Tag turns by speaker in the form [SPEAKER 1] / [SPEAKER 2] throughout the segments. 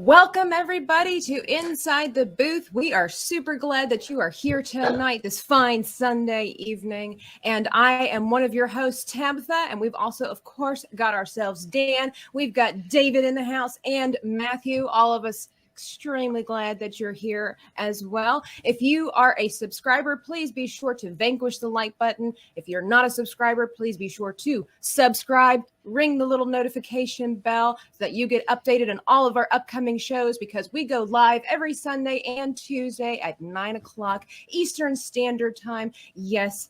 [SPEAKER 1] Welcome, everybody, to Inside the Booth. We are super glad that you are here tonight, this fine Sunday evening. And I am one of your hosts, Tabitha. And we've also, of course, got ourselves Dan. We've got David in the house and Matthew, all of us extremely glad that you're here as well. If you are a subscriber, please be sure to vanquish the like button. If you're not a subscriber, please be sure to subscribe, ring the little notification bell so that you get updated on all of our upcoming shows, because we go live every Sunday and Tuesday at 9 o'clock Eastern Standard Time. Yes,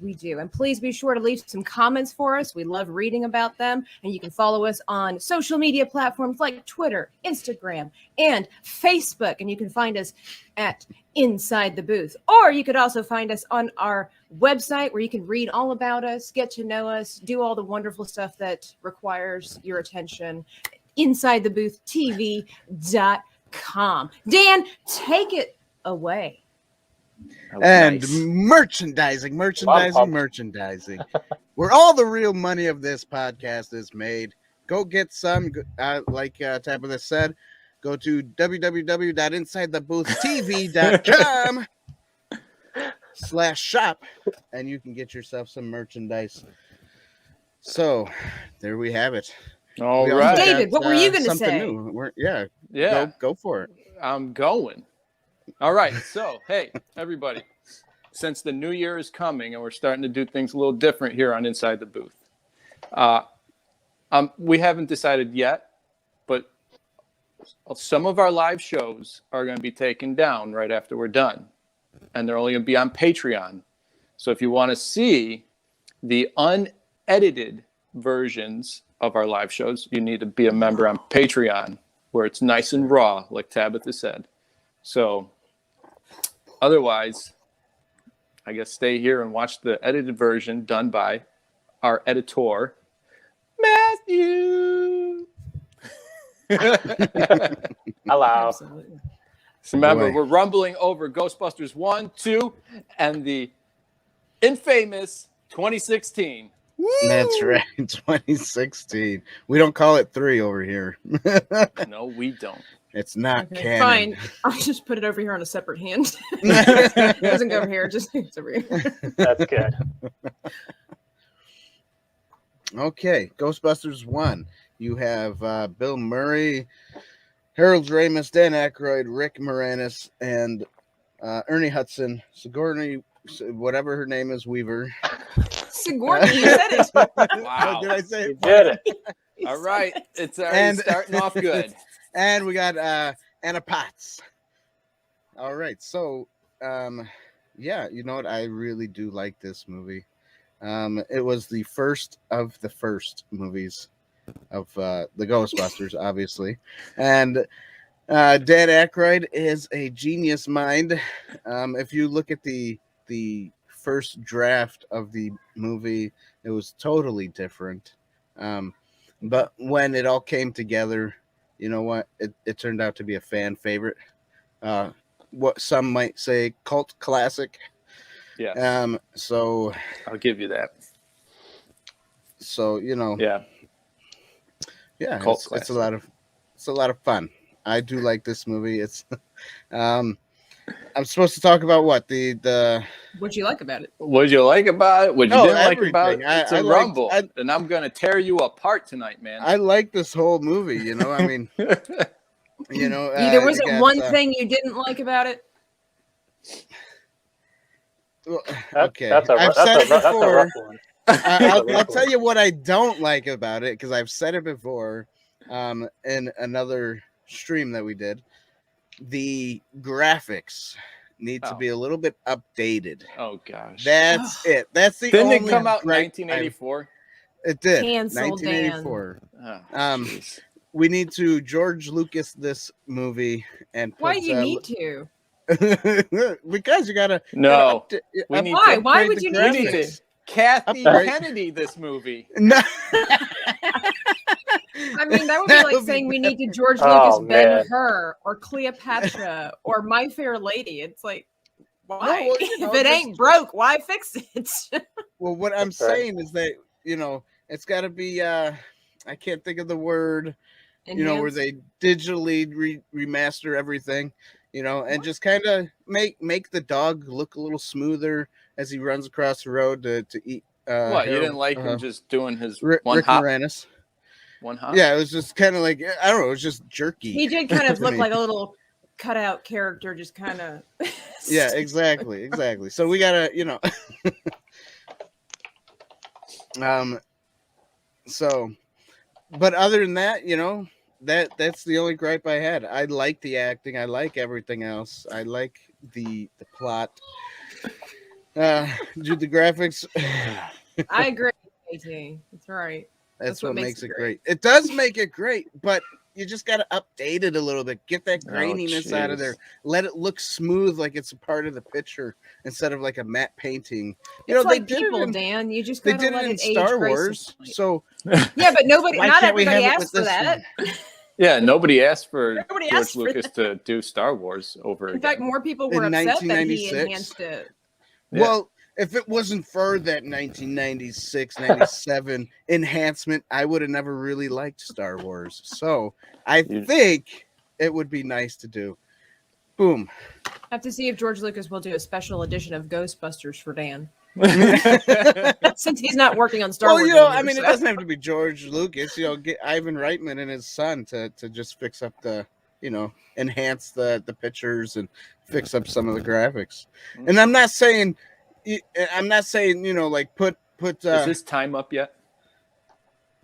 [SPEAKER 1] we do. And please be sure to leave some comments for us. We love reading about them. And you can follow us on social media platforms like Twitter, Instagram, and Facebook. And you can find us at Inside the Booth. Or you could also find us on our website where you can read all about us, get to know us, do all the wonderful stuff that requires your attention. InsideTheBoothTV.com. Dan, take it away.
[SPEAKER 2] And
[SPEAKER 3] nice.
[SPEAKER 2] merchandising. Where all the real money of this podcast is made. Go get some, like Tabitha said. Go to www.insidetheboohtv.com/shop, and you can get yourself some merchandise. So, there we have it.
[SPEAKER 3] All right.
[SPEAKER 1] David, what were you going to say?
[SPEAKER 2] New. Go for it.
[SPEAKER 3] I'm going. All right. So, hey, everybody, since the new year is coming and we're starting to do things a little different here on Inside the Booth, we haven't decided yet, but some of our live shows are going to be taken down right after we're done, and they're only going to be on Patreon. So if you want to see the unedited versions of our live shows, you need to be a member on Patreon, where it's nice and raw, like Tabitha said. So otherwise, I guess stay here and watch the edited version done by our editor, Matthew.
[SPEAKER 4] Hello.
[SPEAKER 1] Absolutely.
[SPEAKER 3] So remember, we're rumbling over Ghostbusters 1, 2, and the infamous 2016.
[SPEAKER 2] Woo! That's right, 2016. We don't call it 3 over here.
[SPEAKER 3] No, we don't.
[SPEAKER 2] It's not canon.
[SPEAKER 1] Fine. I'll just put it over here on a separate hand. It doesn't go over here. It's over here.
[SPEAKER 4] That's good.
[SPEAKER 2] Okay, Ghostbusters 1. You have Bill Murray, Harold Ramis, Dan Aykroyd, Rick Moranis, and Ernie Hudson, Sigourney, whatever her name is, Weaver.
[SPEAKER 1] Sigourney, you said it.
[SPEAKER 3] Wow.
[SPEAKER 2] Did I say it?
[SPEAKER 4] You did it.
[SPEAKER 3] All right. It's already starting off good.
[SPEAKER 2] And we got Anna Potts. All right. So, yeah, you know what? I really do like this movie. It was the first of the first movies of the Ghostbusters, obviously. And Dan Aykroyd is a genius mind. If you look at the first draft of the movie, it was totally different. But when it all came together, you know what? It turned out to be a fan favorite. What some might say cult classic.
[SPEAKER 3] Yeah.
[SPEAKER 2] So
[SPEAKER 3] I'll give you that.
[SPEAKER 2] So, you know.
[SPEAKER 3] Yeah.
[SPEAKER 2] Yeah, it's a lot of fun. I do like this movie. It's I'm supposed to talk about what the
[SPEAKER 1] What'd you like about it?
[SPEAKER 3] What'd you like about it? What you didn't like about it? It's a rumble, and I'm gonna tear you apart tonight, man.
[SPEAKER 2] I like this whole movie. You know, I mean, you know,
[SPEAKER 1] there wasn't one thing you didn't like about it.
[SPEAKER 2] Well, okay,
[SPEAKER 4] I've
[SPEAKER 2] said it before.
[SPEAKER 4] I'll
[SPEAKER 2] tell you what I don't like about it, because I've said it before in another stream that we did. The graphics need to be a little bit updated.
[SPEAKER 3] Oh gosh,
[SPEAKER 2] that's it. That's the
[SPEAKER 3] Didn't
[SPEAKER 2] only
[SPEAKER 3] it come out in 1984?
[SPEAKER 2] It did.
[SPEAKER 1] Cancel,
[SPEAKER 2] 1984.
[SPEAKER 3] Oh,
[SPEAKER 2] we need to George Lucas this movie and
[SPEAKER 1] Why do you need to?
[SPEAKER 2] Because you gotta.
[SPEAKER 3] No.
[SPEAKER 1] Why would you
[SPEAKER 3] need to? Kathy Kennedy this movie.
[SPEAKER 2] No.
[SPEAKER 1] I mean, that would be like saying we need to George Lucas Ben-Hur or Cleopatra or My Fair Lady. It's like, why?
[SPEAKER 2] No,
[SPEAKER 1] if it ain't broke, why fix it?
[SPEAKER 2] Well, what I'm saying is that, you know, it's got to be, I can't think of the word. where they digitally remaster everything, and just kind of make the dog look a little smoother as he runs across the road to eat.
[SPEAKER 3] What, you didn't like him just doing his
[SPEAKER 2] Rick
[SPEAKER 3] hop?
[SPEAKER 2] Moranis.
[SPEAKER 3] One hop?
[SPEAKER 2] Yeah, it was just kind of like, I don't know, it was just jerky.
[SPEAKER 1] He did kind of look like a little cutout character, just kind of.
[SPEAKER 2] Yeah, exactly. So we gotta, so, but other than that, that's the only gripe I had. I like the acting. I like everything else. I like the plot. Do the graphics.
[SPEAKER 1] I agree, AT. That's right.
[SPEAKER 2] That's what makes it great. It does make it great, but you just got to update it a little bit. Get that graininess out of there. Let it look smooth, like it's a part of the picture instead of like a matte painting.
[SPEAKER 1] It's like people, Dan. You just gotta let it age
[SPEAKER 2] Star Wars. So
[SPEAKER 1] yeah, but not everybody asked for that.
[SPEAKER 3] Yeah, nobody asked for George Lucas to do Star Wars over again.
[SPEAKER 1] In fact, more people were upset that he enhanced it.
[SPEAKER 2] Yeah. Well, if it wasn't for that 1996, 97 enhancement, I would have never really liked Star Wars. So I think it would be nice to do. Boom.
[SPEAKER 1] I have to see if George Lucas will do a special edition of Ghostbusters for Dan. Since he's not working on Star Wars.
[SPEAKER 2] Well, anymore, it doesn't have to be George Lucas. Get Ivan Reitman and his son to just fix up the, enhance the pictures and fix up some of the graphics. And I'm not saying, like put. Is
[SPEAKER 3] this time up yet?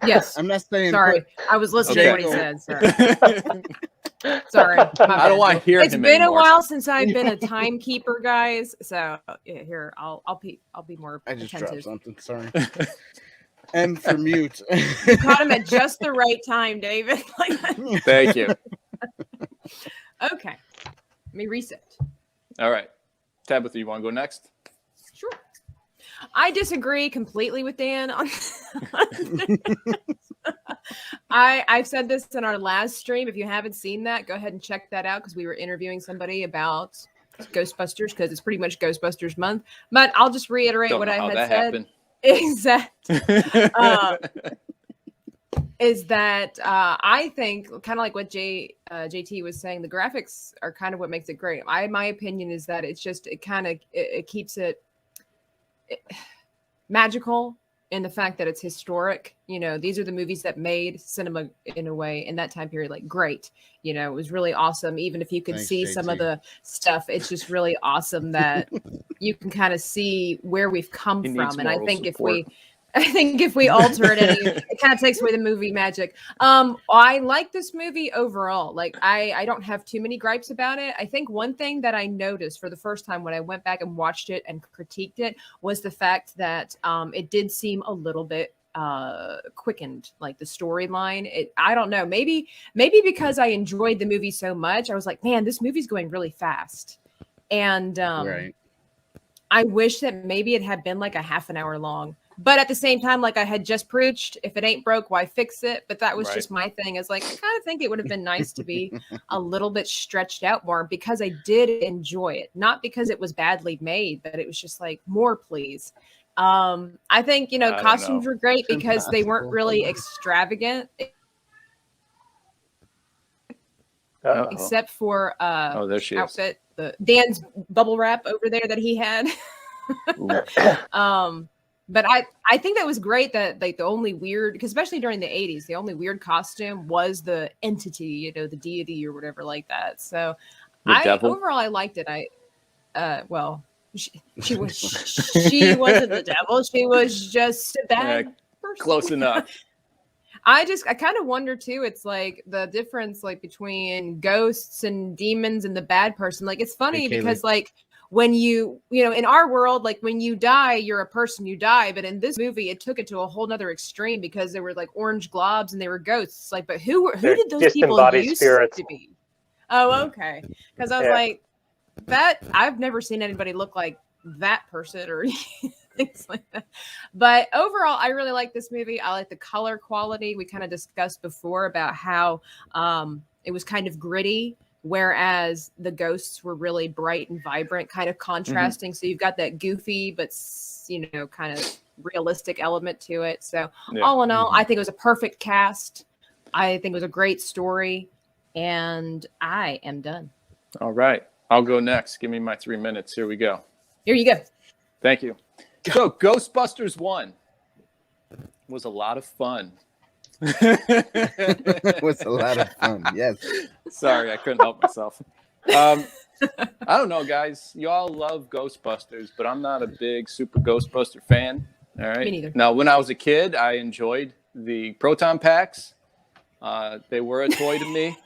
[SPEAKER 1] Yes.
[SPEAKER 2] I'm not saying.
[SPEAKER 1] Sorry, I was listening to what he said. Sorry.
[SPEAKER 3] I don't want to hear.
[SPEAKER 1] It's been a while since I've been a timekeeper, guys. So here, I'll be more
[SPEAKER 2] I just
[SPEAKER 1] attentive.
[SPEAKER 2] dropped something. Sorry. M for mute.
[SPEAKER 1] You caught him at just the right time, David.
[SPEAKER 3] Thank you.
[SPEAKER 1] Okay. Let me reset.
[SPEAKER 3] All right. Tabitha, you want to go next?
[SPEAKER 1] Sure. I disagree completely with Dan on I've said this in our last stream. If you haven't seen that, go ahead and check that out because we were interviewing somebody about Ghostbusters because it's pretty much Ghostbusters month. But I'll just reiterate what I had said.
[SPEAKER 3] Happened.
[SPEAKER 1] Exactly. Is that I think kind of like what JT was saying, the graphics are kind of what makes it great. My opinion is that it's just it keeps it magical in the fact that it's historic. These are the movies that made cinema in a way in that time period great. It was really awesome. Even if you could see JT. Some of the stuff, it's just really awesome that you can kind of see where we've come from. And I think if we alter it, it kind of takes away the movie magic. I like this movie overall. I don't have too many gripes about it. I think one thing that I noticed for the first time when I went back and watched it and critiqued it was the fact that it did seem a little bit quickened, like the storyline. I don't know. Maybe because I enjoyed the movie so much, I was like, man, this movie's going really fast. And
[SPEAKER 2] right.
[SPEAKER 1] I wish that maybe it had been like a half an hour long. But at the same time, like I had just preached, if it ain't broke, why fix it? But that was just my thing. Is I kind of think it would have been nice to be a little bit stretched out more because I did enjoy it. Not because it was badly made, but it was just more, please. I think, costumes were great because they weren't really extravagant. Except for
[SPEAKER 3] there she
[SPEAKER 1] outfit, Dan's bubble wrap over there that he had. But I think that was great that the only weird, because especially during the 80s, the only weird costume was the entity, the deity or whatever like that. So overall I liked it. She wasn't the devil. She was just a bad person.
[SPEAKER 3] Close enough.
[SPEAKER 1] I kind of wonder too. It's the difference between ghosts and demons and the bad person. It's funny because when you in our world, when you die, you're a person, you die. But in this movie, it took it to a whole nother extreme because there were orange globs and they were ghosts. But who did those people used to be? Oh, okay. Because I was that I've never seen anybody look like that person or things like that. But overall, I really like this movie. I like the color quality. We kind of discussed before about how it was kind of gritty, whereas the ghosts were really bright and vibrant, kind of contrasting. So you've got that goofy, but kind of realistic element to it. So all in all, I think it was a perfect cast. I think it was a great story, and I am done.
[SPEAKER 3] All right. I'll go next. Give me my 3 minutes. Here we go.
[SPEAKER 1] Here you go.
[SPEAKER 3] Thank you. So Ghostbusters 1 was a lot of fun.
[SPEAKER 2] It was a lot of fun. Yes.
[SPEAKER 3] Sorry, I couldn't help myself. I don't know, guys. You all love Ghostbusters, but I'm not a big super Ghostbuster fan. All right.
[SPEAKER 1] Me neither.
[SPEAKER 3] Now, when I was a kid, I enjoyed the proton packs. They were a toy to me.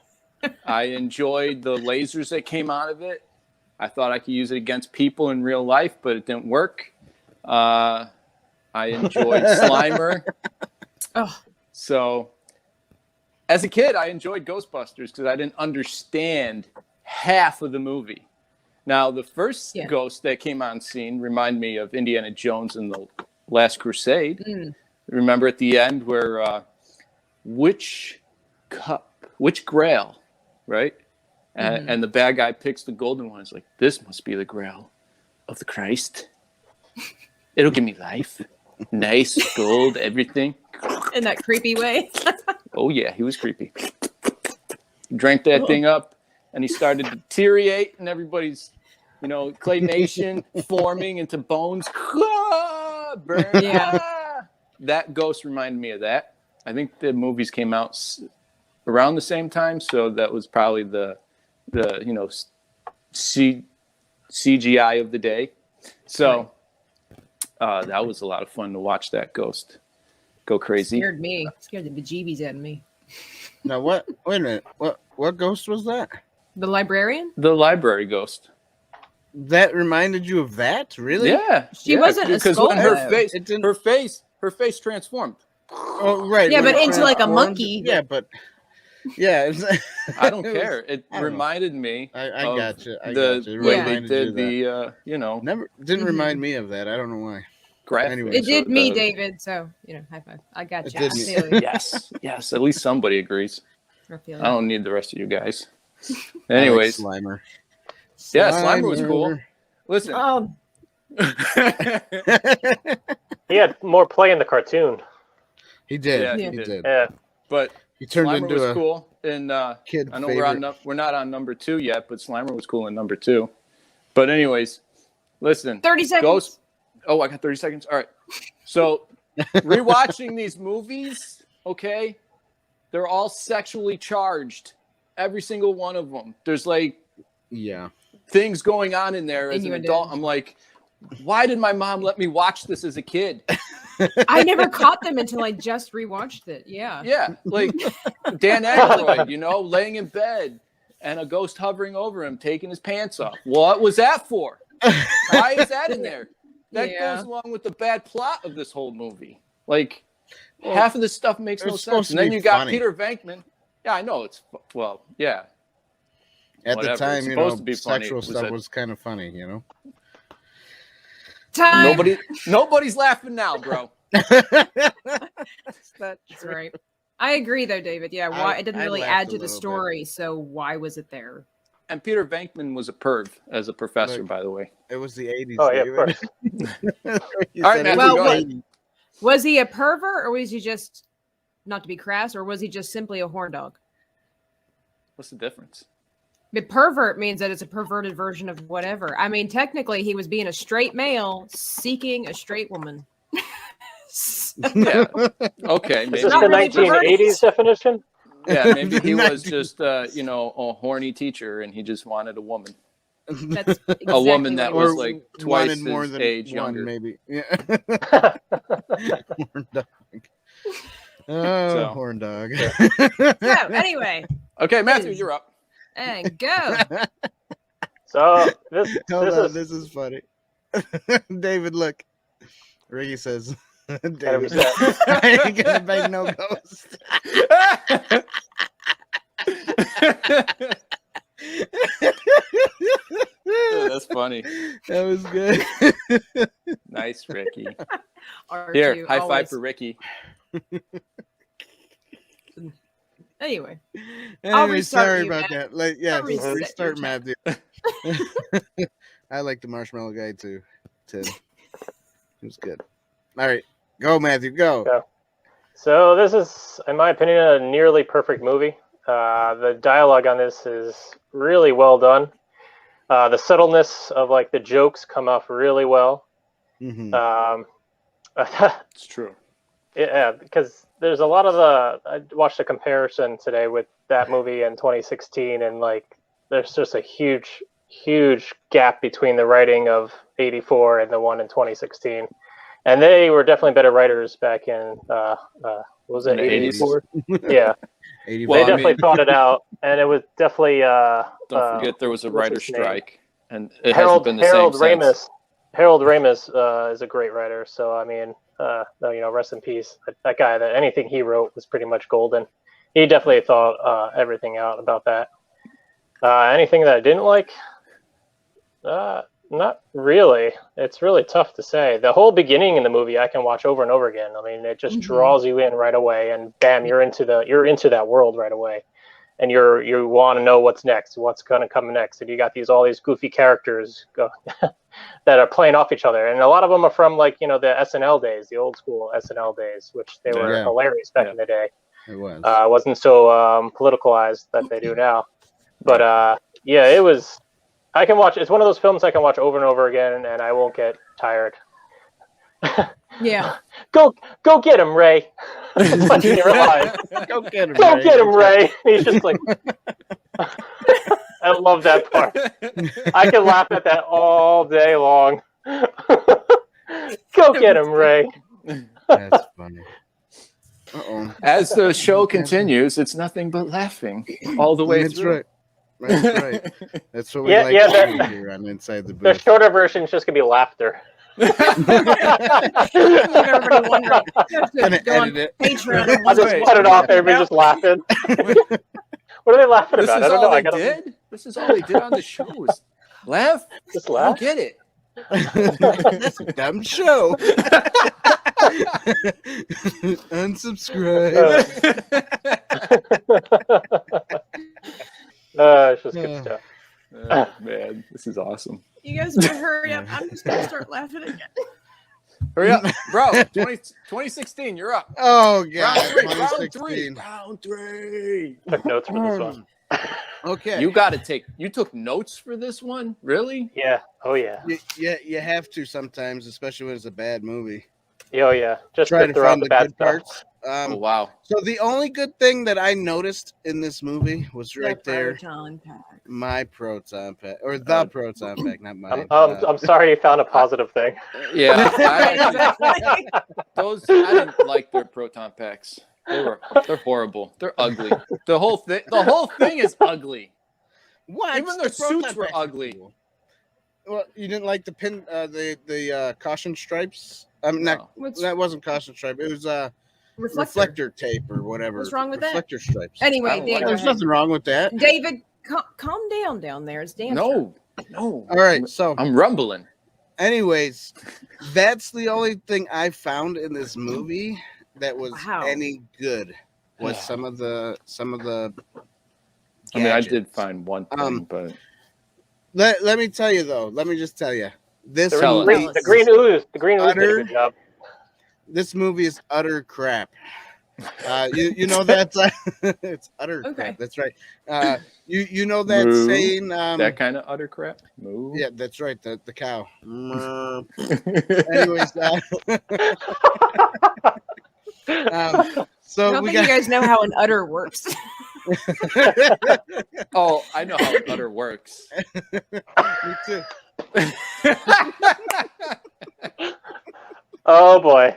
[SPEAKER 3] I enjoyed the lasers that came out of it. I thought I could use it against people in real life, but it didn't work. I enjoyed Slimer.
[SPEAKER 1] Oh,
[SPEAKER 3] So, as a kid, I enjoyed Ghostbusters because I didn't understand half of the movie. Now, the first ghost that came on scene reminded me of Indiana Jones and the Last Crusade. Remember at the end where which grail, right? And the bad guy picks the golden one. It's like, this must be the grail of the Christ. It'll give me life. Nice, gold, everything.
[SPEAKER 1] in that creepy way.
[SPEAKER 3] Oh, yeah, he was creepy. He drank that thing up, and he started to deteriorate, and everybody's, claymation forming into bones. Burn.
[SPEAKER 1] Yeah.
[SPEAKER 3] That ghost reminded me of that. I think the movies came out around the same time, so that was probably the CGI of the day. So that was a lot of fun to watch that ghost go crazy.
[SPEAKER 1] Scared the bejeebies out of me.
[SPEAKER 2] Now what? Wait a minute. What ghost was that?
[SPEAKER 1] The librarian?
[SPEAKER 3] The library ghost.
[SPEAKER 2] That reminded you of that? Really?
[SPEAKER 3] Yeah.
[SPEAKER 1] She wasn't a
[SPEAKER 3] because
[SPEAKER 1] skull.
[SPEAKER 3] when her face transformed.
[SPEAKER 2] Oh, right.
[SPEAKER 1] Yeah,
[SPEAKER 2] when
[SPEAKER 1] but
[SPEAKER 2] it
[SPEAKER 1] into like a
[SPEAKER 2] transformed.
[SPEAKER 1] monkey.
[SPEAKER 2] Yeah, but yeah,
[SPEAKER 3] I don't care. It reminded me.
[SPEAKER 2] I
[SPEAKER 3] of
[SPEAKER 2] got you. I
[SPEAKER 3] the
[SPEAKER 2] got you. It
[SPEAKER 3] way they
[SPEAKER 2] reminded
[SPEAKER 3] did
[SPEAKER 2] you of that.
[SPEAKER 3] the
[SPEAKER 2] Didn't remind me of that. I don't know why.
[SPEAKER 3] graphic.
[SPEAKER 2] Anyway.
[SPEAKER 1] It did
[SPEAKER 3] So
[SPEAKER 1] me,
[SPEAKER 3] the-
[SPEAKER 1] David. So, high five. I got
[SPEAKER 2] It
[SPEAKER 1] you.
[SPEAKER 2] did
[SPEAKER 1] I
[SPEAKER 2] me.
[SPEAKER 1] feel you.
[SPEAKER 3] Yes. At least somebody agrees.
[SPEAKER 1] I feel
[SPEAKER 3] I
[SPEAKER 1] you.
[SPEAKER 3] don't need the rest of you guys.
[SPEAKER 2] I like
[SPEAKER 3] Anyways,
[SPEAKER 2] Slimer.
[SPEAKER 3] yeah, Slimer was cool. Listen.
[SPEAKER 4] He had more play in the cartoon.
[SPEAKER 2] He did.
[SPEAKER 3] Yeah,
[SPEAKER 2] he
[SPEAKER 3] he
[SPEAKER 2] did.
[SPEAKER 4] Yeah.
[SPEAKER 3] But
[SPEAKER 2] He turned
[SPEAKER 3] Slimer
[SPEAKER 2] into
[SPEAKER 3] was
[SPEAKER 2] a
[SPEAKER 3] cool. And
[SPEAKER 2] kid
[SPEAKER 3] I know
[SPEAKER 2] favorite.
[SPEAKER 3] we're not on number 2 yet, but Slimer was cool in number 2. But anyways, listen.
[SPEAKER 1] 30 seconds.
[SPEAKER 3] I got 30 seconds. All right. So rewatching these movies, okay, they're all sexually charged. Every single one of them. There's
[SPEAKER 2] Yeah.
[SPEAKER 3] things going on in there as an adult. I'm like, why did my mom let me watch this as a kid?
[SPEAKER 1] I never caught them until I just rewatched it. Yeah.
[SPEAKER 3] Yeah, like Dan Aykroyd, laying in bed and a ghost hovering over him, taking his pants off. What was that for? Why is that in there? That goes along with the bad plot of this whole movie. Like, half of this stuff makes no sense. And then you got Peter Venkman. Yeah, I know yeah.
[SPEAKER 2] At
[SPEAKER 3] Whatever.
[SPEAKER 2] the time,
[SPEAKER 3] It's supposed to be funny.
[SPEAKER 2] sexual
[SPEAKER 3] It was
[SPEAKER 2] stuff
[SPEAKER 3] a-
[SPEAKER 2] was kind of funny,
[SPEAKER 1] Time.
[SPEAKER 3] Nobody's laughing now, bro.
[SPEAKER 1] That's right. I agree, though, David. Yeah, why it didn't
[SPEAKER 2] I
[SPEAKER 1] really
[SPEAKER 2] laughed
[SPEAKER 1] add
[SPEAKER 2] a
[SPEAKER 1] to the
[SPEAKER 2] little bit.
[SPEAKER 1] story, so why was it there?
[SPEAKER 3] And Peter Venkman was a perv as a professor,
[SPEAKER 2] Look.
[SPEAKER 3] by the way.
[SPEAKER 2] It was the 80s.
[SPEAKER 4] Oh, yeah, of course.
[SPEAKER 2] You
[SPEAKER 3] All right,
[SPEAKER 2] said
[SPEAKER 3] Matthew,
[SPEAKER 2] it was
[SPEAKER 1] Well,
[SPEAKER 3] go
[SPEAKER 2] the
[SPEAKER 3] ahead.
[SPEAKER 2] 80s.
[SPEAKER 1] Was he a pervert, or was he just, not to be crass, or was he just simply a horn dog?
[SPEAKER 3] What's the difference?
[SPEAKER 1] The pervert means that it's a perverted version of whatever. I mean, technically, he was being a straight male seeking a straight woman.
[SPEAKER 3] Yeah. Okay.
[SPEAKER 4] Is
[SPEAKER 3] Maybe.
[SPEAKER 4] this
[SPEAKER 1] Not
[SPEAKER 4] the
[SPEAKER 1] really
[SPEAKER 4] 1980s definition?
[SPEAKER 3] Yeah, maybe he was just, a horny teacher, and he just wanted a woman.
[SPEAKER 1] That's exactly
[SPEAKER 3] A woman that
[SPEAKER 1] what it
[SPEAKER 3] was like twice
[SPEAKER 2] wanted more
[SPEAKER 3] his
[SPEAKER 2] than
[SPEAKER 3] age
[SPEAKER 2] one,
[SPEAKER 3] younger.
[SPEAKER 2] maybe. Yeah. Horn dog. Oh,
[SPEAKER 3] So.
[SPEAKER 2] horn dog.
[SPEAKER 1] So, anyway,
[SPEAKER 3] Okay, Matthew, you're up.
[SPEAKER 1] and go.
[SPEAKER 4] So this
[SPEAKER 2] Hold
[SPEAKER 4] this
[SPEAKER 2] on,
[SPEAKER 4] is
[SPEAKER 2] this is funny. David, look. Ricky says, David,
[SPEAKER 4] 100%.
[SPEAKER 2] I ain't gonna bang no ghost.
[SPEAKER 3] Yeah, that's funny.
[SPEAKER 2] That was good.
[SPEAKER 3] Nice, Ricky.
[SPEAKER 1] R2,
[SPEAKER 3] Here, high
[SPEAKER 1] always.
[SPEAKER 3] five for Ricky.
[SPEAKER 1] Anyway,
[SPEAKER 2] Anyway,
[SPEAKER 1] restart
[SPEAKER 2] sorry
[SPEAKER 1] you,
[SPEAKER 2] about
[SPEAKER 1] Matt.
[SPEAKER 2] that. Like, yeah,
[SPEAKER 1] I'll
[SPEAKER 2] just
[SPEAKER 1] reset
[SPEAKER 2] restart
[SPEAKER 1] your
[SPEAKER 2] Matthew. I like the marshmallow guy too, Tim. It was good. All right, go Matthew, go.
[SPEAKER 4] Go. So this is, in my opinion, a nearly perfect movie. The dialogue on this is really well done. The subtleness of like the jokes come off really well.
[SPEAKER 2] Mhm.
[SPEAKER 3] It's true.
[SPEAKER 4] Yeah, because there's a lot of I watched a comparison today with that movie in 2016, and like there's just a huge gap between the writing of 84 and the one in 2016. And they were definitely better writers back in what was it,
[SPEAKER 3] In the
[SPEAKER 4] 84? Yeah,
[SPEAKER 2] 80
[SPEAKER 3] Well,
[SPEAKER 4] they
[SPEAKER 3] I
[SPEAKER 4] definitely
[SPEAKER 3] mean-
[SPEAKER 4] thought it out, and it was definitely
[SPEAKER 3] Don't forget there was a
[SPEAKER 4] what's
[SPEAKER 3] writer's
[SPEAKER 4] his name?
[SPEAKER 3] strike, and it
[SPEAKER 4] Harold
[SPEAKER 3] hasn't been the same since.
[SPEAKER 4] Harold Ramis is a great writer. So I mean, rest in peace. That guy. That anything he wrote was pretty much golden. He definitely thought everything out about that. Anything that I didn't like? Not really. It's really tough to say. The whole beginning in the movie I can watch over and over again. I mean, it just draws you in right away, and bam, you're into that world right away, and you want to know what's next, what's going to come next, and you got all these goofy characters that are playing off each other, and a lot of them are from like the SNL days, the old school SNL days, which they were hilarious back in the day.
[SPEAKER 2] It was.
[SPEAKER 4] It wasn't so politicalized that they do now, but yeah, it was. I can watch. It's one of those films I can watch over and over again, and I won't get tired.
[SPEAKER 1] Yeah.
[SPEAKER 4] Go get him, Ray. It's like in your eyes.
[SPEAKER 2] Go get him,
[SPEAKER 4] Go
[SPEAKER 2] Ray.
[SPEAKER 4] get him, Ray. He's just like. I love that part. I can laugh at that all day long. Go get him, Ray.
[SPEAKER 2] That's funny. Uh-oh.
[SPEAKER 3] As the show continues, it's nothing but laughing all the way
[SPEAKER 2] That's
[SPEAKER 3] through.
[SPEAKER 2] right. That's right. That's what we
[SPEAKER 4] Yeah,
[SPEAKER 2] like
[SPEAKER 4] yeah,
[SPEAKER 2] to do
[SPEAKER 4] that-
[SPEAKER 2] here on Inside the
[SPEAKER 4] The
[SPEAKER 2] Booth.
[SPEAKER 4] shorter version is just gonna be laughter.
[SPEAKER 1] Everybody wondering. You have to
[SPEAKER 2] Gonna
[SPEAKER 1] go on
[SPEAKER 2] edit it.
[SPEAKER 1] Patreon and
[SPEAKER 4] I'll
[SPEAKER 1] wonder
[SPEAKER 4] just
[SPEAKER 3] Wait.
[SPEAKER 4] cut it off. Everybody's just laughing. What are they laughing
[SPEAKER 3] This
[SPEAKER 4] about?
[SPEAKER 3] is
[SPEAKER 4] I don't
[SPEAKER 3] all
[SPEAKER 4] know.
[SPEAKER 3] they
[SPEAKER 4] I gotta
[SPEAKER 3] did? This is all they did on the show was laugh?
[SPEAKER 4] just
[SPEAKER 3] I
[SPEAKER 4] laugh.
[SPEAKER 3] don't get it.
[SPEAKER 2] That's a dumb show. Unsubscribe.
[SPEAKER 4] It's just good stuff.
[SPEAKER 3] Oh, man, this is awesome.
[SPEAKER 1] You guys better hurry up. I'm just gonna start laughing again.
[SPEAKER 3] Hurry up, bro. 2016, you're up.
[SPEAKER 2] Oh god,
[SPEAKER 3] Round 3.
[SPEAKER 2] 2016.
[SPEAKER 3] Round 3.
[SPEAKER 4] Took notes for this one.
[SPEAKER 2] Okay.
[SPEAKER 3] You took notes for this one? Really?
[SPEAKER 4] Yeah. Oh yeah.
[SPEAKER 2] You have to sometimes, especially when it's a bad movie.
[SPEAKER 4] Oh yeah. Just
[SPEAKER 2] Try
[SPEAKER 4] to
[SPEAKER 2] to
[SPEAKER 4] throw out
[SPEAKER 2] find
[SPEAKER 4] the
[SPEAKER 2] the
[SPEAKER 4] bad
[SPEAKER 2] good
[SPEAKER 4] stuff.
[SPEAKER 2] parts.
[SPEAKER 3] Oh, wow.
[SPEAKER 2] So the only good thing that I noticed in this movie was right there.
[SPEAKER 1] Proton pack.
[SPEAKER 2] My proton pack, or the proton pack, not mine.
[SPEAKER 4] I'm sorry you found a positive thing.
[SPEAKER 3] Yeah. I didn't like their proton packs. They're horrible. They're ugly. The whole thing is ugly.
[SPEAKER 2] What?
[SPEAKER 3] Even their
[SPEAKER 2] The proton
[SPEAKER 3] suits were
[SPEAKER 2] packs are
[SPEAKER 3] ugly.
[SPEAKER 2] cool. Well, you didn't like the pin, the caution stripes. Not
[SPEAKER 1] What's
[SPEAKER 2] that wasn't caution stripe. It was reflector tape or whatever.
[SPEAKER 1] What's wrong with that?
[SPEAKER 2] reflector stripes.
[SPEAKER 3] I
[SPEAKER 1] Anyway,
[SPEAKER 3] don't
[SPEAKER 1] Dan,
[SPEAKER 3] like
[SPEAKER 1] go
[SPEAKER 2] There's
[SPEAKER 1] ahead.
[SPEAKER 2] nothing wrong with that.
[SPEAKER 1] David, calm down there. It's Dan.
[SPEAKER 3] No.
[SPEAKER 2] All right, so
[SPEAKER 3] I'm rumbling.
[SPEAKER 2] anyways, that's the only thing I found in this movie that was
[SPEAKER 1] Wow.
[SPEAKER 2] any good. Was some of the
[SPEAKER 3] I mean, I
[SPEAKER 2] gadgets.
[SPEAKER 3] did find one thing, but
[SPEAKER 2] Let me tell you though. Let me just tell you. This
[SPEAKER 3] Tell us.
[SPEAKER 2] movie,
[SPEAKER 4] The green ooze. The green ooze did a
[SPEAKER 2] Utter-
[SPEAKER 4] good job.
[SPEAKER 2] this movie is utter crap. You know that it's utter
[SPEAKER 1] Okay.
[SPEAKER 2] crap. That's right. You know that
[SPEAKER 3] Moo.
[SPEAKER 2] saying.
[SPEAKER 3] that kind of utter crap. Move.
[SPEAKER 2] Yeah, that's right. The cow. Anyways, so
[SPEAKER 1] I don't
[SPEAKER 2] we
[SPEAKER 1] think you
[SPEAKER 2] got.
[SPEAKER 1] guys know how an udder works.
[SPEAKER 3] Oh, I know how utter works.
[SPEAKER 2] Me too.
[SPEAKER 4] Oh boy.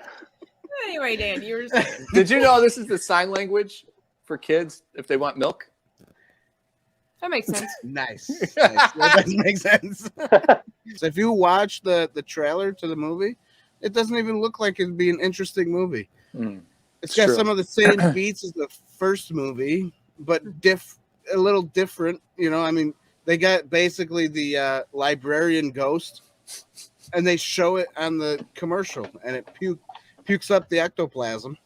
[SPEAKER 1] Anyway, Dan, you were saying.
[SPEAKER 3] Did you know this is the sign language for kids if they want milk?
[SPEAKER 1] That makes sense.
[SPEAKER 2] Nice. That does make sense. So if you watch the trailer to the movie, it doesn't even look like it'd be an interesting movie. It's got
[SPEAKER 3] True.
[SPEAKER 2] some of the same beats as the first movie, but a little different. You know, I mean, they got basically the librarian ghost, and they show it on the commercial, and it pukes up the ectoplasm.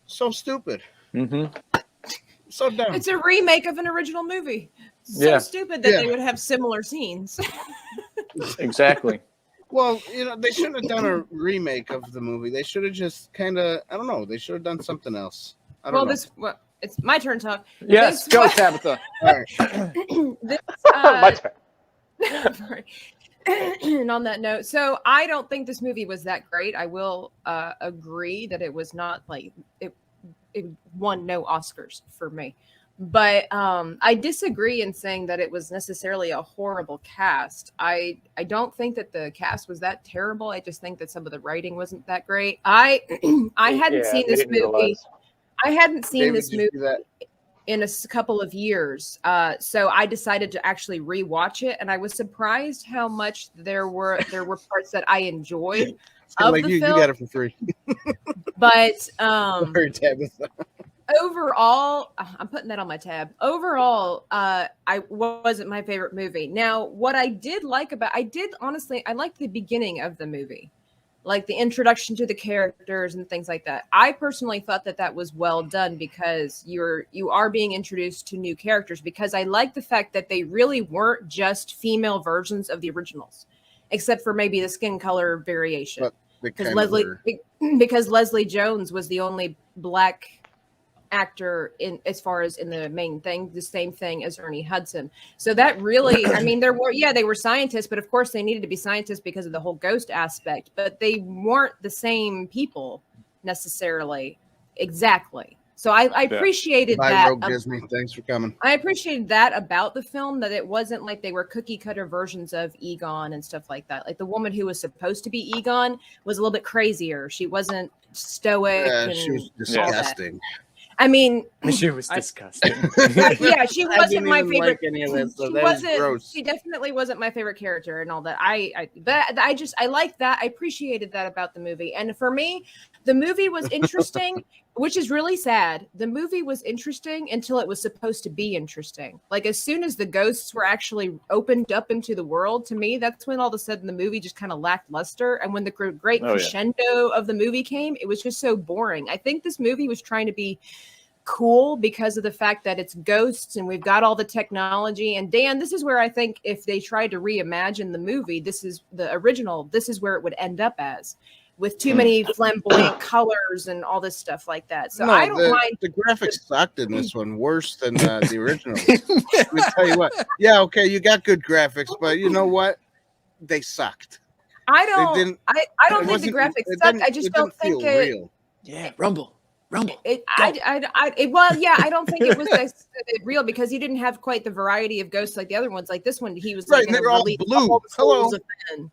[SPEAKER 2] So stupid.
[SPEAKER 3] Mm-hmm.
[SPEAKER 2] So dumb.
[SPEAKER 1] It's a remake of an original movie. So
[SPEAKER 3] Yeah.
[SPEAKER 1] stupid that
[SPEAKER 2] Yeah.
[SPEAKER 1] they would have similar scenes.
[SPEAKER 3] Exactly.
[SPEAKER 2] Well, they shouldn't have done a remake of the movie. They should have just kind of, I don't know, they should have done something else. I don't know.
[SPEAKER 1] It's my turn to talk.
[SPEAKER 3] Yes, go Tabitha.
[SPEAKER 2] All right.
[SPEAKER 1] This,
[SPEAKER 4] My turn.
[SPEAKER 1] and on that note, so I don't think this movie was that great. I will agree that it was not like it won no Oscars for me. But I disagree in saying that it was necessarily a horrible cast. I don't think that the cast was that terrible. I just think that some of the writing wasn't that great. I hadn't seen this movie. I hadn't seen this movie in a couple of years. So I decided to actually rewatch it, and I was surprised how much there were parts that I enjoyed of the film.
[SPEAKER 2] You got it for free.
[SPEAKER 1] But
[SPEAKER 2] Sorry, Tabitha.
[SPEAKER 1] Overall, I'm putting that on my tab. Overall, I wasn't my favorite movie. Now, what I did like I liked the beginning of the movie, like the introduction to the characters and things like that. I personally thought that was well done because you are being introduced to new characters. Because I like the fact that they really weren't just female versions of the originals, except for maybe the skin color variation. Because Leslie Jones was the only black actor as far as in the main thing, the same thing as Ernie Hudson. So that really, I mean, they were scientists, but of course they needed to be scientists because of the whole ghost aspect, but they weren't the same people necessarily. Exactly. So I appreciated that.
[SPEAKER 2] Disney, thanks for coming.
[SPEAKER 1] I appreciated that about the film, that it wasn't like they were cookie cutter versions of Egon and stuff like that. Like the woman who was supposed to be Egon was a little bit crazier. She wasn't stoic.
[SPEAKER 2] Yeah, she was disgusting.
[SPEAKER 1] I mean,
[SPEAKER 3] she was disgusting.
[SPEAKER 1] Yeah, she wasn't my favorite.
[SPEAKER 2] Like any of that, so
[SPEAKER 1] she
[SPEAKER 2] that
[SPEAKER 1] wasn't.
[SPEAKER 2] gross.
[SPEAKER 1] She definitely wasn't my favorite character and all that. I liked that. I appreciated that about the movie. And for me, the movie was interesting, which is really sad. The movie was interesting until it was supposed to be interesting. Like as soon as the ghosts were actually opened up into the world, to me, that's when all of a sudden the movie just kind of lacked luster. And when the great crescendo of the movie came, it was just so boring. I think this movie was trying to be cool because of the fact that it's ghosts and we've got all the technology. And Dan, this is where I think if they tried to reimagine the movie, this is the original, this is where it would end up as, with too many flamboyant colors and all this stuff like that. So I don't mind.
[SPEAKER 2] The graphics sucked in this one worse than the original. Let me tell you what. Yeah, okay, you got good graphics, but you know what? They sucked.
[SPEAKER 1] I don't think the graphics sucked. I just don't think it.
[SPEAKER 2] Real.
[SPEAKER 3] Yeah, Rumble.
[SPEAKER 1] I don't think it was real because he didn't have quite the variety of ghosts like the other ones. Like this one, he was
[SPEAKER 2] right. They're all blue. Hello,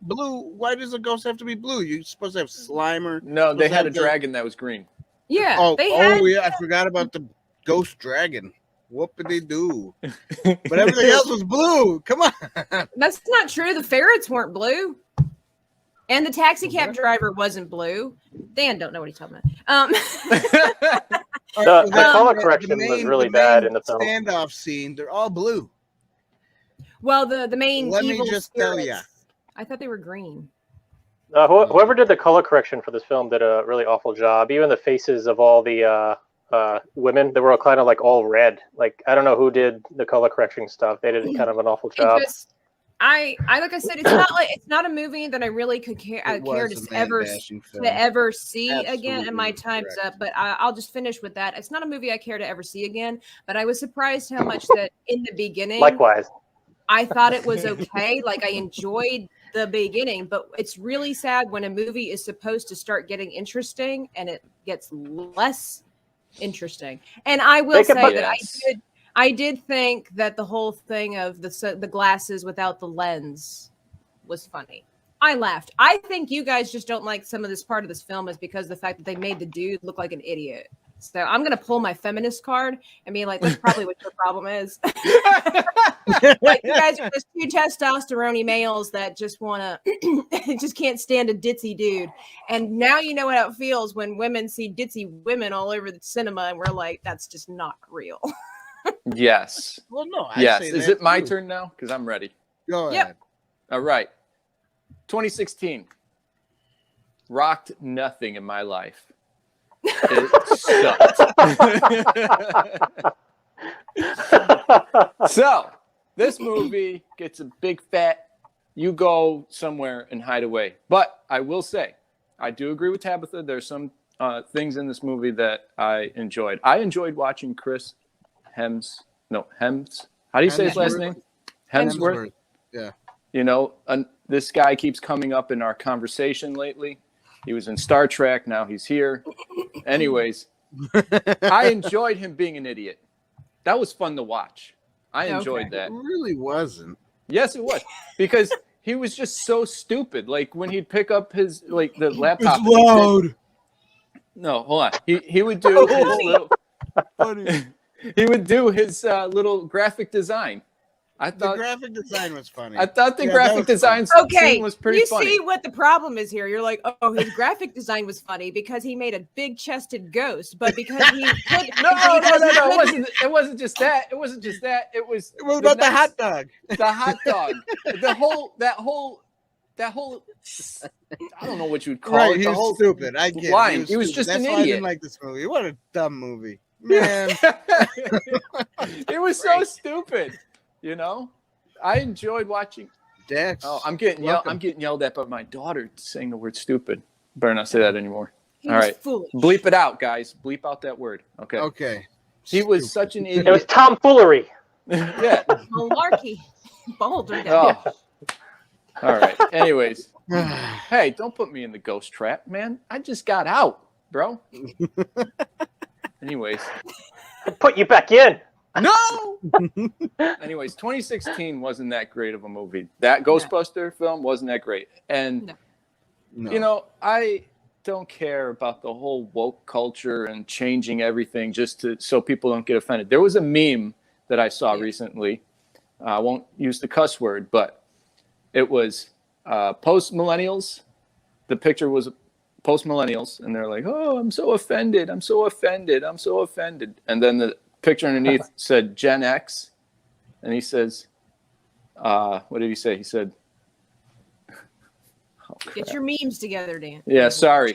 [SPEAKER 1] blue.
[SPEAKER 2] Why does a ghost have to be blue? You're supposed to have Slimer.
[SPEAKER 3] No, they had a dragon that was green.
[SPEAKER 1] Yeah.
[SPEAKER 2] I forgot about the ghost dragon. What did they do? But everything else was blue. Come on.
[SPEAKER 1] That's not true. The ferrets weren't blue. And the taxi cab driver wasn't blue. Dan don't know what he's talking about.
[SPEAKER 4] The color correction was really bad in the film.
[SPEAKER 2] Standoff scene, they're all blue.
[SPEAKER 1] Well, the main
[SPEAKER 2] Let
[SPEAKER 1] evil
[SPEAKER 2] me just
[SPEAKER 1] spirits,
[SPEAKER 2] tell you.
[SPEAKER 1] I thought they were green.
[SPEAKER 4] Whoever did the color correction for this film did a really awful job. Even the faces of all the women, they were kind of like all red. Like I don't know who did the color correction stuff. They did kind of an awful job.
[SPEAKER 1] I like I said, it's not a movie that I really could care to ever see again, and my time's up. But I'll just finish with that. It's not a movie I care to ever see again. But I was surprised how much that in the beginning,
[SPEAKER 4] likewise,
[SPEAKER 1] I thought it was okay. Like I enjoyed the beginning, but it's really sad when a movie is supposed to start getting interesting and it gets less interesting. And I will say that I did think that the whole thing of the glasses without the lens was funny. I laughed. I think you guys just don't like some of this part of this film is because of the fact that they made the dude look like an idiot. So I'm going to pull my feminist card and be like, that's probably what your problem is. Like you guys are just two testosterone males that just want to, just can't stand a ditzy dude. And now you know how it feels when women see ditzy women all over the cinema and we're like, that's just not real.
[SPEAKER 3] Yes.
[SPEAKER 2] Well, no.
[SPEAKER 3] Yes. Is it my turn now? Because I'm ready.
[SPEAKER 2] Go ahead.
[SPEAKER 1] Yep.
[SPEAKER 3] All right. 2016. Rocked nothing in my life. It sucked. So, this movie gets a big fat you go somewhere and hide away. But I will say, I do agree with Tabitha. There's some things in this movie that I enjoyed. I enjoyed watching Chris Hems. How do you say his last name? Hemsworth.
[SPEAKER 2] Yeah.
[SPEAKER 3] You know, this guy keeps coming up in our conversation lately. He was in Star Trek. Now he's here. Anyways, I enjoyed him being an idiot. That was fun to watch. I enjoyed that.
[SPEAKER 2] It really wasn't.
[SPEAKER 3] Yes, it was. Because he was just so stupid. Like when he'd pick up his, like the laptop.
[SPEAKER 2] It's loud.
[SPEAKER 3] No, hold on. He would do his little, he would do his little graphic design. I thought
[SPEAKER 2] the graphic design was funny.
[SPEAKER 3] I thought the graphic design scene was pretty funny.
[SPEAKER 1] You see what the problem is here. You're like, oh, his graphic design was funny because he made a big-chested ghost, but because he put
[SPEAKER 3] No. It wasn't just that. It wasn't just that. It was
[SPEAKER 2] about the hot dog.
[SPEAKER 3] The hot dog. that whole. I don't know what you'd call it.
[SPEAKER 2] He was stupid. I get
[SPEAKER 3] line.
[SPEAKER 2] it.
[SPEAKER 3] He was just
[SPEAKER 2] That's
[SPEAKER 3] an
[SPEAKER 2] why
[SPEAKER 3] idiot.
[SPEAKER 2] I didn't like this movie. What a dumb movie, man.
[SPEAKER 3] It was so stupid. You know, I enjoyed watching.
[SPEAKER 2] Dex.
[SPEAKER 3] Oh, I'm getting yelled at by my daughter saying the word stupid. Better not say that anymore. All right,
[SPEAKER 1] foolish.
[SPEAKER 3] Bleep it out, guys. Bleep out that word. Okay.
[SPEAKER 2] Okay.
[SPEAKER 3] He was such an idiot.
[SPEAKER 4] It was tomfoolery.
[SPEAKER 3] Yeah.
[SPEAKER 1] Malarkey. Boulder.
[SPEAKER 3] Oh. All right. Anyways, hey, don't put me in the ghost trap, man. I just got out, bro. Anyways.
[SPEAKER 4] Put you back in.
[SPEAKER 3] No. Anyways, 2016 wasn't that great of a movie. That Ghostbuster film wasn't that great. And, you know, I don't care about the whole woke culture and changing everything just so people don't get offended. There was a meme that I saw recently. I won't use the cuss word, but it was post-millennials. The picture was post-millennials, and they're like, oh, I'm so offended. I'm so offended. I'm so offended. And then the picture underneath said Gen X, and he says, what did he say? He said,
[SPEAKER 1] get your memes together, Dan.
[SPEAKER 3] Yeah, sorry.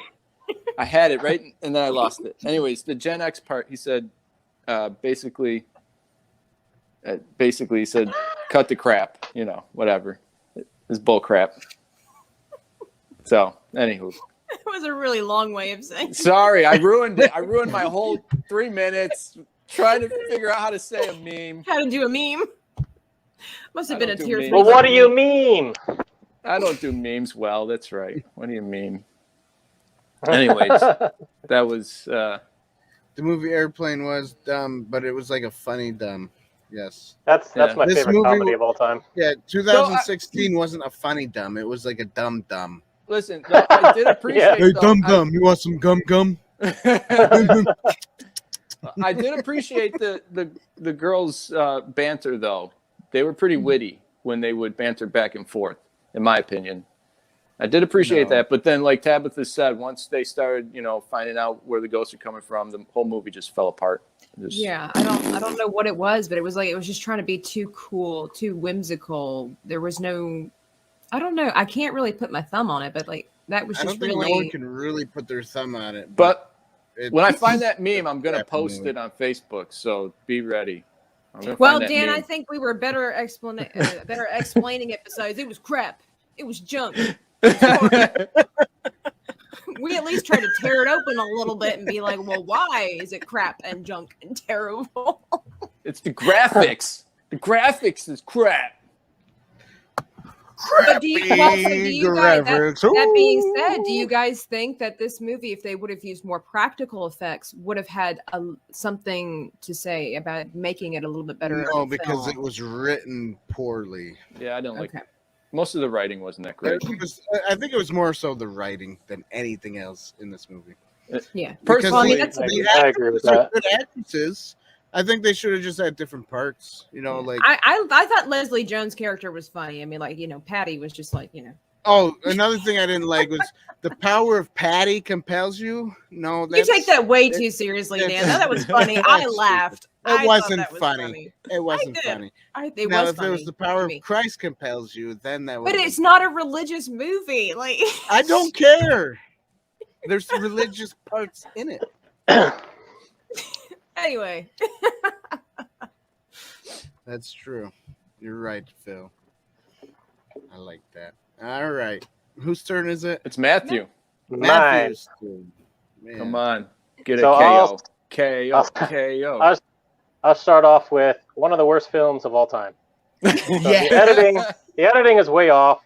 [SPEAKER 3] I had it right, and then I lost it. Anyways, the Gen X part, he said, basically he said, cut the crap, you know, whatever. It's bull crap. So, anywho.
[SPEAKER 1] It was a really long way of saying.
[SPEAKER 3] Sorry, I ruined it. I ruined my whole 3 minutes trying to figure out how to say a meme.
[SPEAKER 1] How to do a meme? Must have been a tear.
[SPEAKER 4] Well, what do you meme?
[SPEAKER 3] I don't do memes well. That's right. What do you meme? Anyways, that was...
[SPEAKER 2] the movie Airplane was dumb, but it was like a funny dumb. Yes.
[SPEAKER 4] That's my favorite comedy of all time.
[SPEAKER 2] Yeah, 2016 wasn't a funny dumb. It was like a dumb dumb.
[SPEAKER 3] Listen, no, I did appreciate...
[SPEAKER 2] Hey, dumb, you want some gum?
[SPEAKER 3] I did appreciate the girls' banter, though. They were pretty witty when they would banter back and forth, in my opinion. I did appreciate that, but then, like Tabitha said, once they started, you know, finding out where the ghosts are coming from, the whole movie just fell apart.
[SPEAKER 1] Yeah, I don't know what it was, but it was just trying to be too cool, too whimsical. There was no, I don't know. I can't really put my thumb on it, but like that was just
[SPEAKER 2] I don't think
[SPEAKER 1] really.
[SPEAKER 2] no one can really put their thumb on it.
[SPEAKER 3] But when I find that meme, I'm gonna post it on Facebook. So be ready.
[SPEAKER 1] Well, Dan, I think we were better explaining it. Besides, it was crap. It was junk. We at least try to tear it open a little bit and be like, well, why is it crap and junk and terrible?
[SPEAKER 3] It's the graphics. The graphics is crap.
[SPEAKER 1] But do you guys, that being said, do you guys think that this movie, if they would have used more practical effects, would have had something to say about making it a little bit better?
[SPEAKER 2] No, because it was written poorly.
[SPEAKER 3] Yeah, I didn't like it. Most of the writing wasn't that great.
[SPEAKER 2] I think it was more so the writing than anything else in this movie.
[SPEAKER 1] Yeah,
[SPEAKER 3] personally,
[SPEAKER 4] I agree with that.
[SPEAKER 2] Good actresses. I think they should have just had different parts. You know, like
[SPEAKER 1] I thought Leslie Jones' character was funny. I mean, like, you know, Patty was just like, you know.
[SPEAKER 2] Oh, another thing I didn't like was the power of Patty compels you. No,
[SPEAKER 1] you take that way too seriously, Dan. That was funny. I laughed.
[SPEAKER 2] It wasn't funny. It wasn't funny. Now, if it was the power of Christ compels you, then that would.
[SPEAKER 1] But it's not a religious movie. Like,
[SPEAKER 2] I don't care. There's religious parts in it.
[SPEAKER 1] Anyway.
[SPEAKER 2] That's true. You're right, Phil. I like that. All right. Whose turn is it?
[SPEAKER 3] It's Matthew.
[SPEAKER 4] Mine.
[SPEAKER 2] Matthew's turn. Man.
[SPEAKER 3] Come on. Get a
[SPEAKER 4] So
[SPEAKER 3] KO. KO.
[SPEAKER 4] I'll-
[SPEAKER 3] KO.
[SPEAKER 4] I'll start off with one of the worst films of all time. So
[SPEAKER 2] Yeah.
[SPEAKER 4] the editing is way off.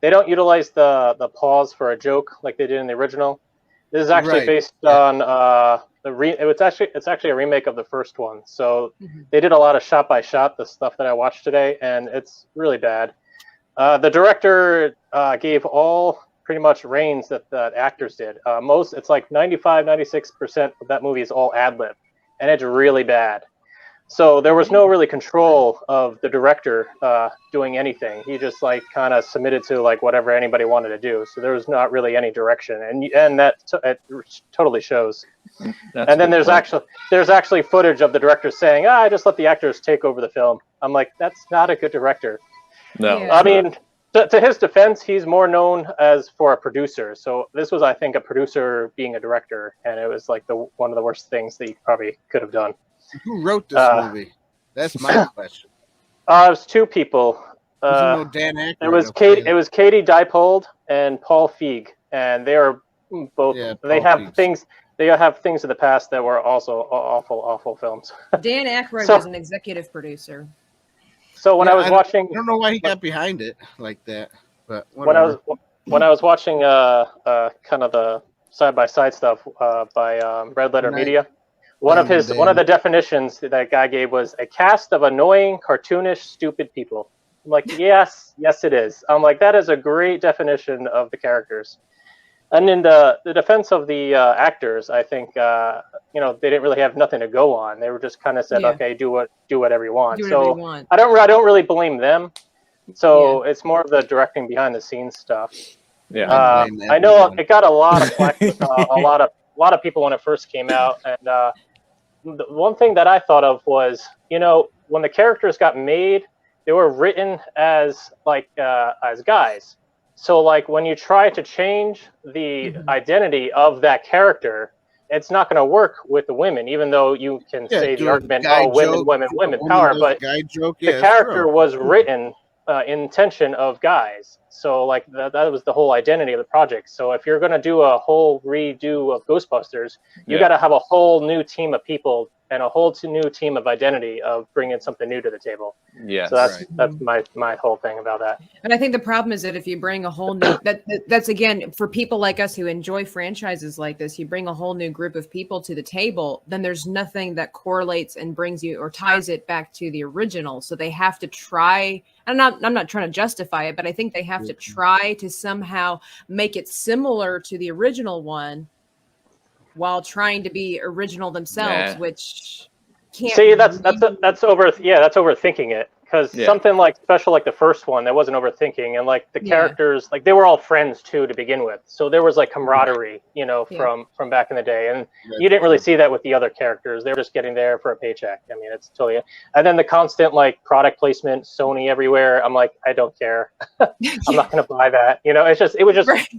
[SPEAKER 4] They don't utilize the pause for a joke like they did in the original. This is actually
[SPEAKER 2] Right.
[SPEAKER 4] based on it's actually a remake of the first one. So they did a lot of shot by shot, the stuff that I watched today, and it's really bad. The director gave all pretty much reins that the actors did. It's like 95-96% of that movie is all ad lib, and it's really bad. So there was no really control of the director doing anything. He just like kind of submitted to like whatever anybody wanted to do. So there was not really any direction, and that it totally shows. And then there's actually footage of the director saying, "I just let the actors take over the film." I'm like, that's not a good director.
[SPEAKER 3] No.
[SPEAKER 1] Yeah.
[SPEAKER 4] I mean, to his defense, he's more known as for a producer. So this was, I think, a producer being a director, and it was like one of the worst things that he probably could have done.
[SPEAKER 2] Who wrote this movie? That's my question.
[SPEAKER 4] It was two people.
[SPEAKER 2] No Dan Aykroyd.
[SPEAKER 4] It was
[SPEAKER 2] okay.
[SPEAKER 4] It was Katie Dippold and Paul Feig, and they are both.
[SPEAKER 2] Yeah,
[SPEAKER 4] they
[SPEAKER 2] Paul
[SPEAKER 4] have
[SPEAKER 2] Feig's.
[SPEAKER 4] things. They have things in the past that were also awful films.
[SPEAKER 1] Dan Aykroyd
[SPEAKER 4] So-
[SPEAKER 1] was an executive producer.
[SPEAKER 4] So when
[SPEAKER 2] Yeah,
[SPEAKER 4] I was watching,
[SPEAKER 2] I don't know why he got behind it like that, but
[SPEAKER 4] when I
[SPEAKER 2] whatever.
[SPEAKER 4] was watching kind of the side by side stuff by Red Letter
[SPEAKER 2] Right.
[SPEAKER 4] Media, one of the definitions that guy gave was a cast of annoying, cartoonish, stupid people. I'm like, yes, it is. I'm like, that is a great definition of the characters. And in the defense of the actors, I think they didn't really have nothing to go on. They were just kind of said,
[SPEAKER 1] Yeah.
[SPEAKER 4] okay, do whatever you want.
[SPEAKER 1] Do whatever
[SPEAKER 4] So
[SPEAKER 1] you want.
[SPEAKER 4] I don't really blame them. So it's more of the directing behind the scenes stuff.
[SPEAKER 3] Yeah.
[SPEAKER 2] blame
[SPEAKER 4] I know
[SPEAKER 2] everyone.
[SPEAKER 4] it got a lot of flack with a lot of people when it first came out, and the one thing that I thought of was, when the characters got made, they were written as as guys. So like when you try to change the identity of that character, it's not going to work with the women, even though you can say
[SPEAKER 2] do
[SPEAKER 4] the
[SPEAKER 2] a
[SPEAKER 4] argument,
[SPEAKER 2] guy
[SPEAKER 4] women
[SPEAKER 2] joke,
[SPEAKER 4] power,
[SPEAKER 2] does
[SPEAKER 4] but
[SPEAKER 2] guy joke,
[SPEAKER 4] the
[SPEAKER 2] yeah,
[SPEAKER 4] character
[SPEAKER 2] true.
[SPEAKER 4] was written in intention of guys. So like that was the whole identity of the project. So if you're going to do a whole redo of Ghostbusters, you got to have a whole new team of people and a whole new team of identity of bringing something new to the table.
[SPEAKER 3] Yes.
[SPEAKER 4] So that's my whole thing about that.
[SPEAKER 1] And I think the problem is that if you bring a whole new that's again for people like us who enjoy franchises like this, you bring a whole new group of people to the table, then there's nothing that correlates and brings you or ties it back to the original. So they have to try. I'm not trying to justify it, but I think they have to try to somehow make it similar to the original one while trying to be original themselves, which can't
[SPEAKER 4] See, that's overthinking it, because something like special like the first one, that wasn't overthinking, and like the characters, like they were all friends too to begin with, so there was like camaraderie, from back in the day, and you didn't really see that with the other characters. They were just getting there for a paycheck. I mean, it's totally. And then the constant like product placement, Sony everywhere. I'm like, I don't care. I'm not going to buy that. It was just.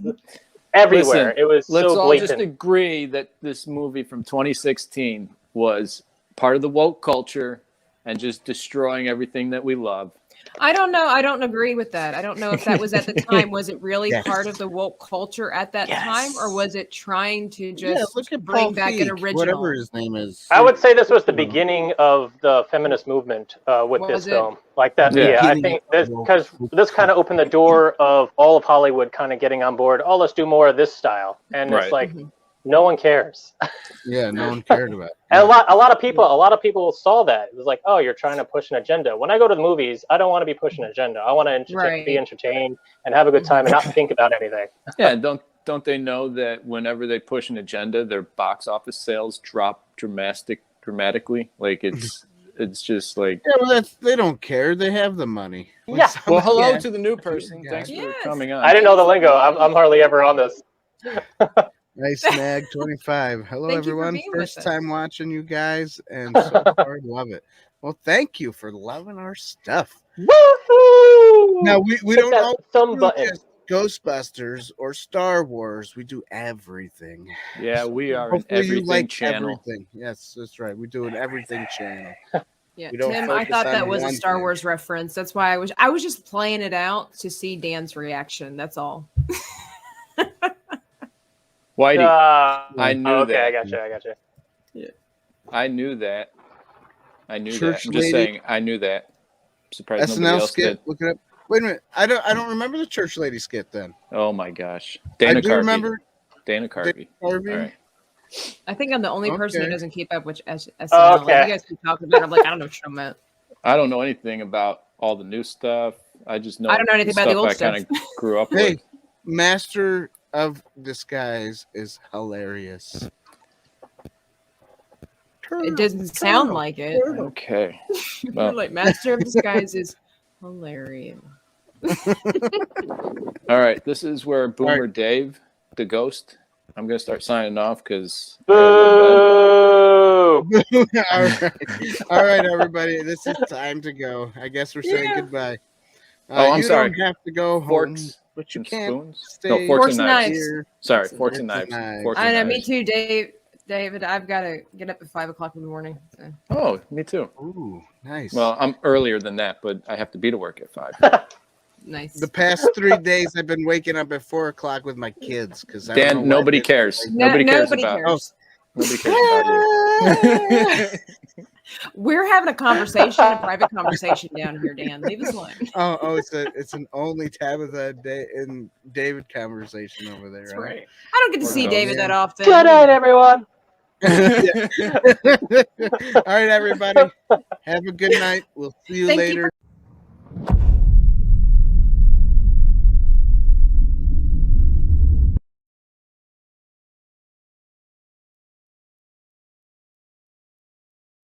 [SPEAKER 4] Everywhere.
[SPEAKER 3] Listen,
[SPEAKER 4] it was
[SPEAKER 3] let's
[SPEAKER 4] so
[SPEAKER 3] all
[SPEAKER 4] blatant.
[SPEAKER 3] just agree that this movie from 2016 was part of the woke culture and just destroying everything that we love.
[SPEAKER 1] I don't know. I don't agree with that. I don't know if that was at the time. Was it really part of the woke culture at that time, or was it trying to just
[SPEAKER 2] look at
[SPEAKER 1] bring
[SPEAKER 2] Paul
[SPEAKER 1] back
[SPEAKER 2] Feig,
[SPEAKER 1] an original?
[SPEAKER 2] whatever his name is.
[SPEAKER 4] I would say this was the beginning of the feminist movement with this film. Like that, I think because this kind of opened the door of all of Hollywood kind of getting on board. Oh, let's do more of this style, and it's like no one cares.
[SPEAKER 2] Yeah, no one cared about it.
[SPEAKER 4] And a lot of people saw that. It was like, oh, you're trying to push an agenda. When I go to the movies, I don't want to be pushing an agenda. I want to be entertained and have a good time and not think about anything.
[SPEAKER 3] Yeah, don't they know that whenever they push an agenda, their box office sales drop dramatically? Like it's just like
[SPEAKER 2] they don't care. They have the money.
[SPEAKER 4] Yeah.
[SPEAKER 3] Well, hello to the new person. Thanks for coming on.
[SPEAKER 4] I didn't know the lingo. I'm hardly ever on this.
[SPEAKER 2] Nice Mag 25. Hello,
[SPEAKER 1] Thank you for
[SPEAKER 2] everyone.
[SPEAKER 1] being with
[SPEAKER 2] First
[SPEAKER 1] us.
[SPEAKER 2] time watching you guys, and so far love it. Well, thank you for loving our stuff.
[SPEAKER 4] Woohoo!
[SPEAKER 2] Now we don't know
[SPEAKER 4] thumb button.
[SPEAKER 2] Ghostbusters or Star Wars. We do everything.
[SPEAKER 3] Yeah, we are an
[SPEAKER 2] Hopefully you
[SPEAKER 3] everything
[SPEAKER 2] like
[SPEAKER 3] channel.
[SPEAKER 2] everything. Yes, that's right. We do an everything channel.
[SPEAKER 1] Yeah,
[SPEAKER 2] We don't
[SPEAKER 1] Tim, I
[SPEAKER 2] focus
[SPEAKER 1] thought that
[SPEAKER 2] on
[SPEAKER 1] was a
[SPEAKER 2] one
[SPEAKER 1] Star
[SPEAKER 2] thing.
[SPEAKER 1] Wars reference. That's why I was just playing it out to see Dan's reaction. That's all.
[SPEAKER 3] Whitey, I knew
[SPEAKER 4] okay,
[SPEAKER 3] that.
[SPEAKER 4] I got you.
[SPEAKER 3] I knew that. I knew
[SPEAKER 2] Church
[SPEAKER 3] that. I'm just
[SPEAKER 2] lady.
[SPEAKER 3] saying, I knew that. I'm surprised nobody
[SPEAKER 2] SNL
[SPEAKER 3] else
[SPEAKER 2] skit.
[SPEAKER 3] did.
[SPEAKER 2] Look it up. Wait a minute. I don't remember the church lady skit then.
[SPEAKER 3] Oh my gosh,
[SPEAKER 2] I
[SPEAKER 3] Dana
[SPEAKER 2] do
[SPEAKER 3] Carvey.
[SPEAKER 2] remember
[SPEAKER 3] Dana Carvey.
[SPEAKER 2] Carvey.
[SPEAKER 3] All right.
[SPEAKER 1] I think I'm the only person who
[SPEAKER 2] Okay.
[SPEAKER 1] doesn't keep up with SNL.
[SPEAKER 4] Oh,
[SPEAKER 1] Like,
[SPEAKER 4] okay.
[SPEAKER 1] you guys keep talking about it. I'm like, I don't know what you're talking about.
[SPEAKER 3] I don't know anything about all the new stuff. I just know
[SPEAKER 1] I don't know anything about the old
[SPEAKER 3] I kind
[SPEAKER 1] stuff.
[SPEAKER 3] of grew up
[SPEAKER 2] Hey,
[SPEAKER 3] with.
[SPEAKER 2] Master of Disguise is hilarious.
[SPEAKER 1] It doesn't sound like it.
[SPEAKER 3] Okay.
[SPEAKER 1] You're
[SPEAKER 3] Well,
[SPEAKER 1] like, Master of Disguise is hilarious.
[SPEAKER 3] all right. This is where Boomer
[SPEAKER 2] right.
[SPEAKER 3] Dave, the ghost. I'm gonna start signing off because.
[SPEAKER 4] Boo!
[SPEAKER 2] All right, everybody. This is time to go. I guess we're saying goodbye.
[SPEAKER 3] Oh, I'm
[SPEAKER 2] you
[SPEAKER 3] sorry.
[SPEAKER 2] don't have to go home,
[SPEAKER 3] Forks
[SPEAKER 2] but you
[SPEAKER 3] and
[SPEAKER 2] can't
[SPEAKER 3] spoons.
[SPEAKER 2] stay
[SPEAKER 3] No, forks and knives.
[SPEAKER 2] here.
[SPEAKER 3] Sorry,
[SPEAKER 1] Forks
[SPEAKER 3] forks
[SPEAKER 2] and
[SPEAKER 3] and knives.
[SPEAKER 2] knives.
[SPEAKER 3] Forks
[SPEAKER 1] I
[SPEAKER 3] and
[SPEAKER 1] know, me
[SPEAKER 3] knives.
[SPEAKER 1] too, David. I've got to get up at 5 o'clock in the morning. So.
[SPEAKER 3] Oh, me too.
[SPEAKER 2] Ooh, nice.
[SPEAKER 3] Well, I'm earlier than that, but I have to be to work at 5.
[SPEAKER 1] Nice.
[SPEAKER 2] the past 3 days I've been waking up at 4 o'clock with my kids because
[SPEAKER 3] Dan, nobody cares. Nobody cares about. Nobody cares about you.
[SPEAKER 1] We're having a conversation, a private conversation down here, Dan. Leave us alone.
[SPEAKER 2] Oh, it's an only Tabitha and David conversation over there.
[SPEAKER 1] That's
[SPEAKER 2] huh?
[SPEAKER 1] right. I don't get to see
[SPEAKER 3] Oh,
[SPEAKER 1] David
[SPEAKER 2] man.
[SPEAKER 1] that often.
[SPEAKER 4] Good night, everyone.
[SPEAKER 2] All right, everybody. Have a good night. We'll see you
[SPEAKER 1] Thank you
[SPEAKER 2] later.